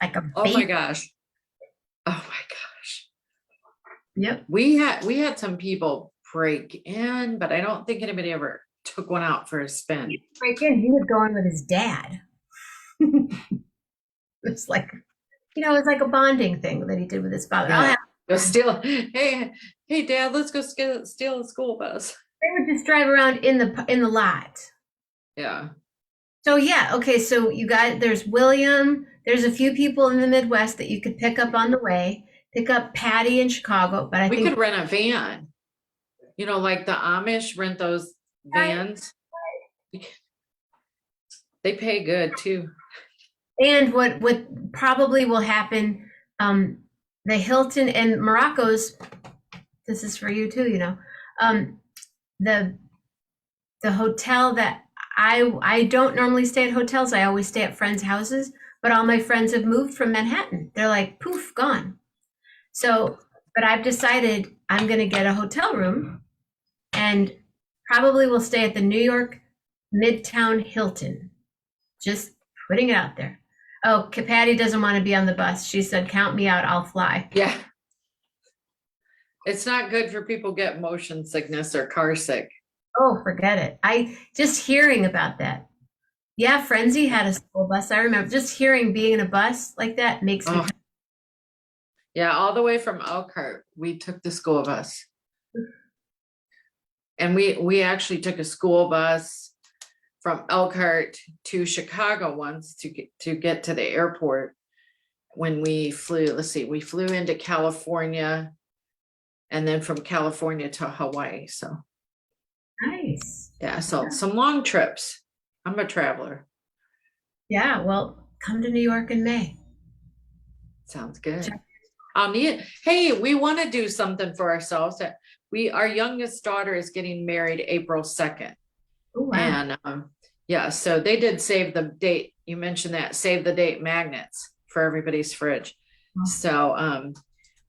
like a Oh my baby. gosh. Oh my gosh. Yep. We had some people break in, but I don't think anybody ever took one out for a spin. Right then, he was going with his dad. It's like, it's like a bonding thing that he did with his father. Yeah. Go steal. Hey, Dad, let's go steal a school bus. They would just drive around in the lot. Yeah. So yeah, okay. So there's William. There's a few people in the Midwest that you could pick up on the way. Pick up Patty in Chicago, but We could rent a van. You know, like the Amish rent those vans. They pay good too. And what probably will happen, the Hilton and Morocco's. This is for you too. The hotel that I don't normally stay at hotels. I always stay at friends' houses. But all my friends have moved from Manhattan. They're like poof, gone. So, but I've decided I'm going to get a hotel room, and probably will stay at the New York Midtown Hilton. Just putting it out there. Oh, Patty doesn't want to be on the bus. She said, "Count me out. I'll fly." Yeah. It's not good for people get motion sickness or car sick. Oh, forget it. I just hearing about that. Yeah, Frenzy had a school bus. I remember just hearing being in a bus like that makes me. Oh. Yeah, all the way from Elkhart, we took the school bus. And we actually took a school bus from Elkhart to Chicago once to get to the airport when we flew. We flew into California and then from California to Hawaii. So Nice. yeah, so some long trips. I'm a traveler. Yeah, well, come to New York in May. Sounds good. I'll need. Hey, we want to do something for ourselves. Our youngest daughter is getting married April 2nd. Oh, wow. And yeah, so they did save the date. You mentioned that save the date magnets for everybody's fridge. Oh. So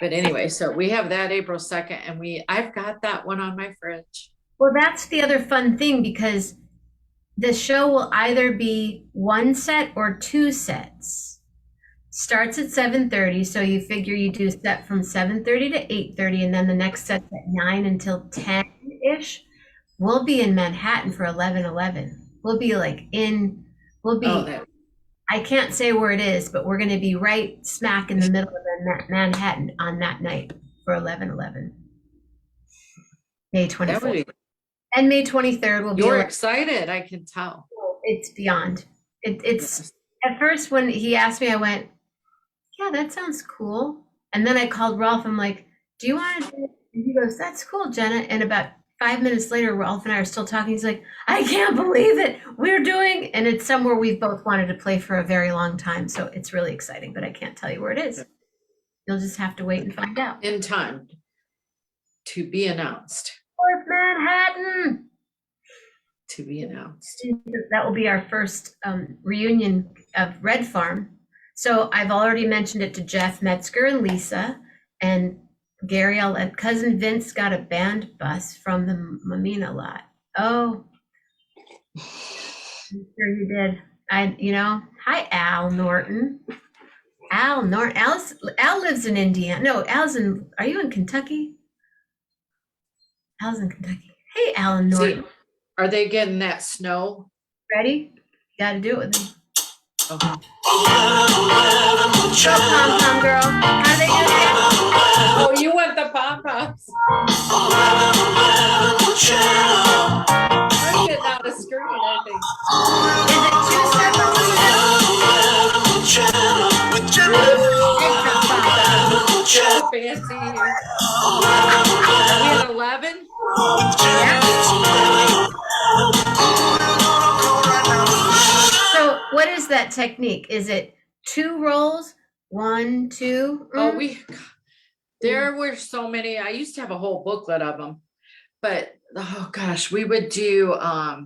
but anyway, so we have that April 2nd and I've got that one on my fridge. Well, that's the other fun thing because the show will either be one set or two sets. Starts at 7:30, so you figure you do set from 7:30 to 8:30, and then the next set's at 9 until 10-ish. We'll be in Manhattan for 11:11. We'll be like in, we'll be, Oh, that, I can't say where it is, but we're going to be right smack in the middle of Manhattan on that night for 11/11. May that would 24th. be, And May 23rd will be, you're excited, I can tell. it's beyond. It's, Yes. at first when he asked me, I went, yeah, that sounds cool. And then I called Rolf. I'm like, do you want to do it? And he goes, that's cool, Jenna. And about 5 minutes later, Rolf and I are still talking. He's like, I can't believe it. We're doing, and it's somewhere we've both wanted to play for a very long time. So it's really exciting, but I can't tell you where it is. You'll just have to wait and find out. In time to be announced, North Manhattan. to be announced. That will be our first reunion of Red Farm. So I've already mentioned it to Jeff Metzger and Lisa and Gary. And cousin Vince got a band bus from the Mammina lot. Oh, I'm sure you did. Hi Al Norton. Al lives in Indiana. No, are you in Kentucky? Al's in Kentucky. Hey, Al Norton. See, are they getting that snow? Ready? Got to do it with him. Oh, Go pom pom girl. How do they do that? oh, you want the pom-poms? I'm getting out of screen, I think. Is it two seconds? So fancy here. Are we at 11? So what is that technique? Is it two rolls? 1, 2? Oh, there were so many. I used to have a whole booklet of them, but oh gosh, we would do a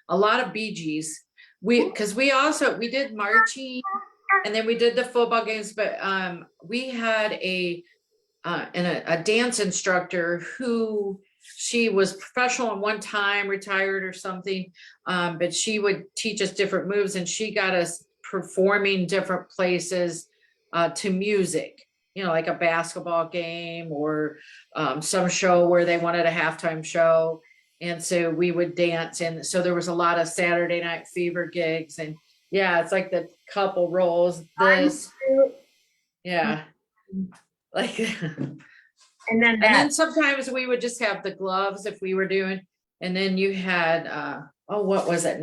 lot of Bee Gees. Because we did marching, and then we did the football games, but we had a dance instructor who, she was professional at one time, retired or something, but she would teach us different moves, and she got us performing different places to music, like a basketball game or some show where they wanted a halftime show. And so we would dance. And so there was a lot of Saturday Night Fever gigs, and yeah, it's like the couple rolls, this, yeah, like, And then and then sometimes we would just have the gloves if we were doing, and then you had, what was it,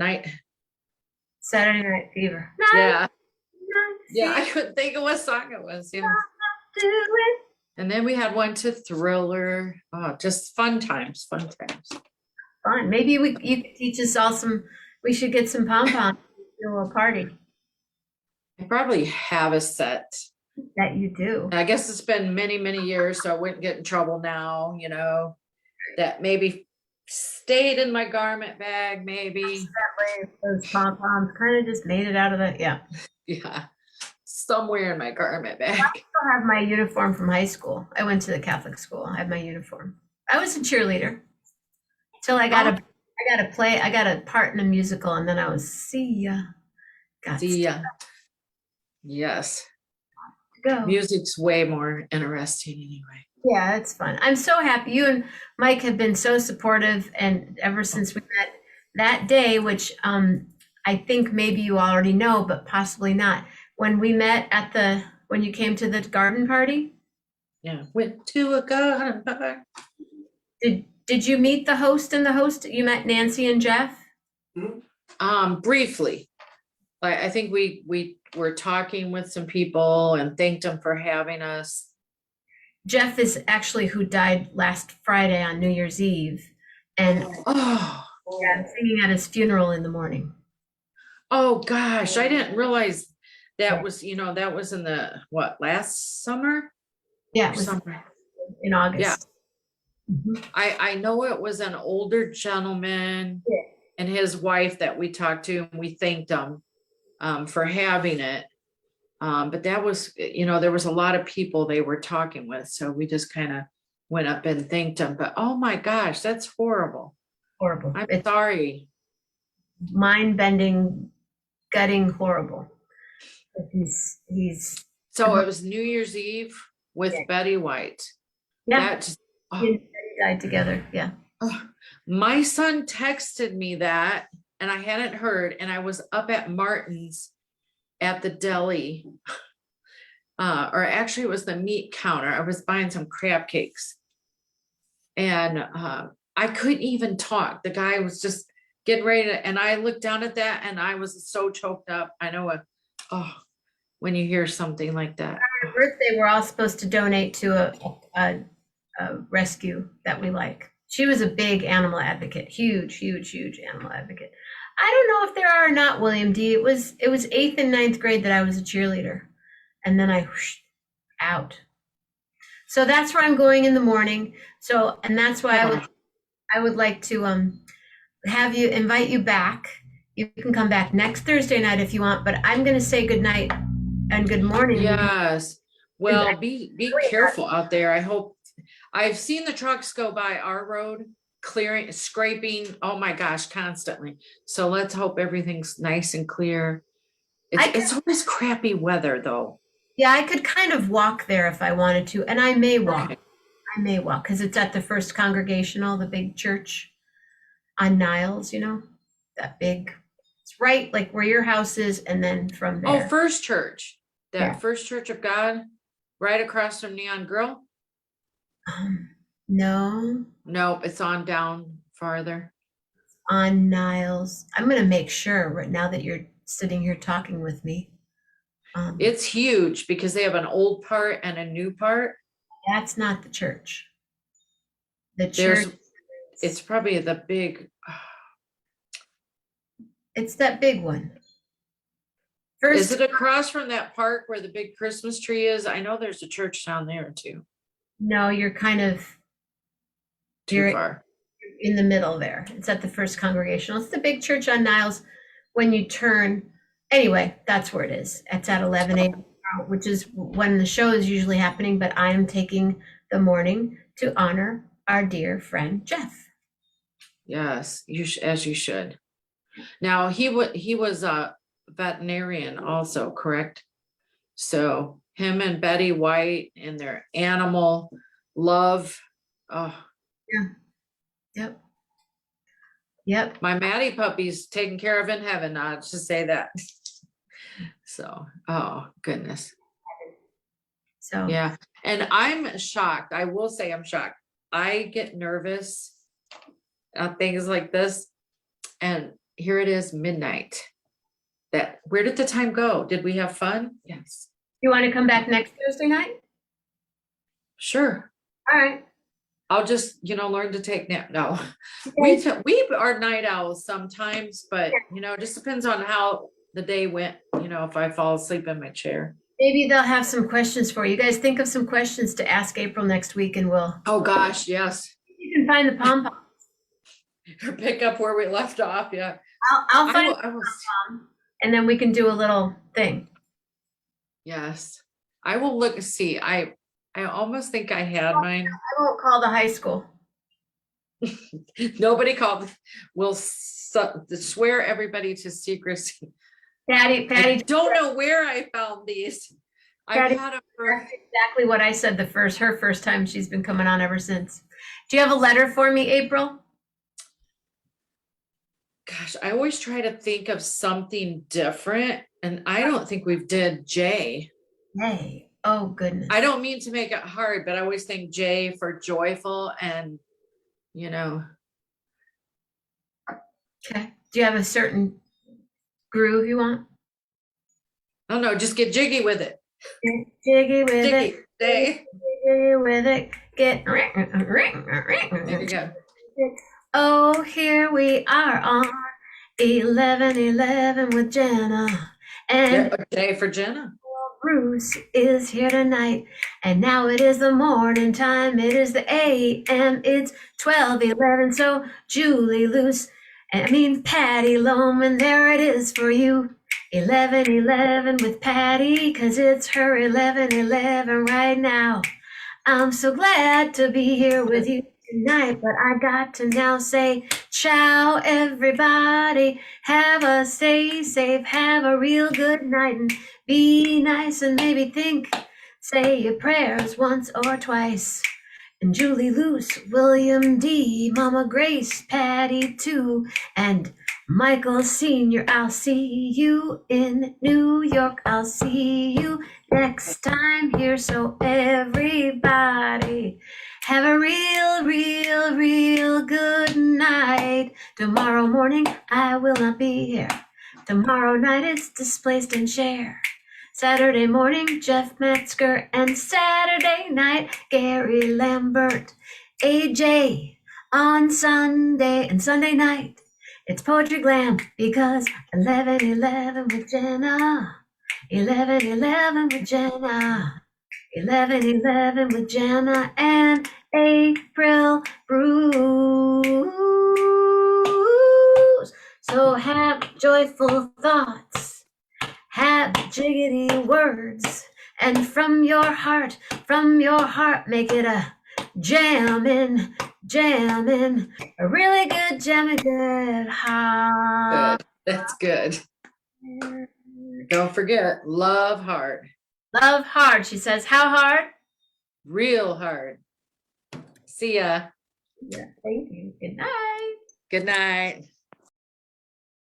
Saturday Night Fever. yeah, yeah, I couldn't think of what song it was, and then we had one to Thriller. Oh, just fun times. Fun. Maybe you could teach us all we should get some pom-poms to a little party. I probably have a set. That you do. I guess it's been many, many years, so I wouldn't get in trouble now, that maybe stayed in my garment bag, maybe. That way, those pom-poms kind of just made it out of the, yeah. Yeah, somewhere in my garment bag. I still have my uniform from high school. I went to the Catholic school. I had my uniform. I was a cheerleader till I got a part in a musical, and then I was, see ya. Yes, Go. music's way more interesting anyway. Yeah, it's fun. I'm so happy. You and Mike have been so supportive, and ever since we met that day, which I think maybe you already know, but possibly not. When we met when you came to the garden party. Yeah, went to a garden party. Did you meet the host and the host? You met Nancy and Jeff? Briefly. I think we were talking with some people and thanked them for having us. Jeff is actually who died last Friday on New Year's Eve. And Oh, I'm singing at his funeral in the morning. oh gosh, I didn't realize that was, that was in last summer? Yeah, it was Summer. in August. Yeah. Mhm. I know it was an older gentleman and his wife that we talked to, and we thanked them for having it. But that was, there was a lot of people they were talking with. So we just kind of went up and thanked him, but oh my gosh, that's horrible. Horrible. I'm It's sorry. mind-bending, gutting, horrible. But he's So it was New Year's Eve with Yeah. Betty White. yeah. That just, oh, He and Betty died together. Yeah. my son texted me that and I hadn't heard, and I was up at Martin's at the deli. Or actually it was the meat counter. I was buying some crab cakes. And I couldn't even talk. The guy was just getting ready to, and I looked down at that and I was so choked up. I know when you hear something like that. Her birthday, we're all supposed to donate to a rescue that we like. She was a big animal advocate, huge animal advocate. I don't know if there are or not, William D. It was 8th and 9th grade that I was a cheerleader, and then I whoosh, out. So that's where I'm going in the morning. So, and that's why I would like to invite you back. You can come back next Thursday night if you want, but I'm going to say good night and good morning. Yes. Well, be careful out there. I hope. I've seen the trucks go by our road, clearing, scraping. Oh my gosh, constantly. So let's hope everything's nice and clear. It's always crappy weather though. Yeah, I could kind of walk there if I wanted to, and I may walk. Okay. I may walk because it's at the First Congregational, the big church on Niles, that big. It's right like where your house is, and then from there. Oh, First Church, that Yeah. First Church of God, right across from Neon Grill. No, Nope, it's on down farther. on Niles. I'm gonna make sure right now that you're sitting here talking with me. It's huge because they have an old part and a new part. That's not the church. The There's, church. it's probably the big, It's that big one. is First, it across from that park where the big Christmas tree is? I know there's a church down there too. no, you're kind of Too You're- far. in the middle there. It's at the First Congregational. It's the big church on Niles. When you turn, anyway, that's where it is. It's at 11 a.m., which is when the show is usually happening, but I am taking the morning to honor our dear friend Jeff. Yes, as you should. Now, he was a veterinarian also, correct? So him and Betty White and their animal love. Oh, Yep. Yep. my Maddie puppy's taken care of in heaven. I'll just say that. So, oh goodness. So Yeah. And I'm shocked. I will say I'm shocked. I get nervous at things like this. And here it is, midnight. Where did the time go? Did we have fun? Yes. you want to come back next Thursday night? Sure. All right. I'll just, learn to take nap. No, we are night owls sometimes, but it just depends on how the day went. If I fall asleep in my chair. Maybe they'll have some questions for you. You guys think of some questions to ask April next week, and Oh gosh, yes. you can find the pom pom. Or pick up where we left off. Yeah. I'll find I will, and then we can do a little thing. yes. I will look. See, I almost think I had mine. I won't call the high school. Nobody called. We'll swear everybody to secrecy. Patty, I don't know where I found these. Patty, I've had them for. that's exactly what I said her first time. She's been coming on ever since. Do you have a letter for me, April? Gosh, I always try to think of something different, and I don't think we've did J. Hey, oh goodness. I don't mean to make it hard, but I always think J for joyful, and Okay. Do you have a certain groove you want? I don't know, just get jiggy with it. Jiggy with Jiggy, it. J. Jiggy with it. Get. There you go. Oh, here we are on 11:11 with Jenna. And Yeah, J for Jenna. Bruce is here tonight. And now it is the morning time. It is the AM. It's 12:11. So Julie Luce, Patty Loman, there it is for you. 11:11 with Patty, 'cause it's her 11:11 right now. I'm so glad to be here with you tonight, but I got to now say ciao, everybody. Have a stay safe, have a real good night, and be nice and maybe think. Say your prayers once or twice. And Julie Luce, William D, Mama Grace, Patty too, and Michael Sr. I'll see you in New York. I'll see you next time here. So everybody have a real good night. Tomorrow morning I will not be here. Tomorrow night it's Displaced and Share. Saturday morning, Jeff Metzger, and Saturday night, Gary Lambert. AJ on Sunday and Sunday night, it's Poetry Glam because 11:11 with Jenna. 11:11 with Jenna. 11:11 with Jenna and April Bruce. So have joyful thoughts. Have jiggity words, and from your heart, make it a jammin', a really good jammin' good heart. Good. That's good. Don't forget, love hard. Love hard, she says. How hard? Real hard. See ya. Yeah, thank you. Good night. Good night.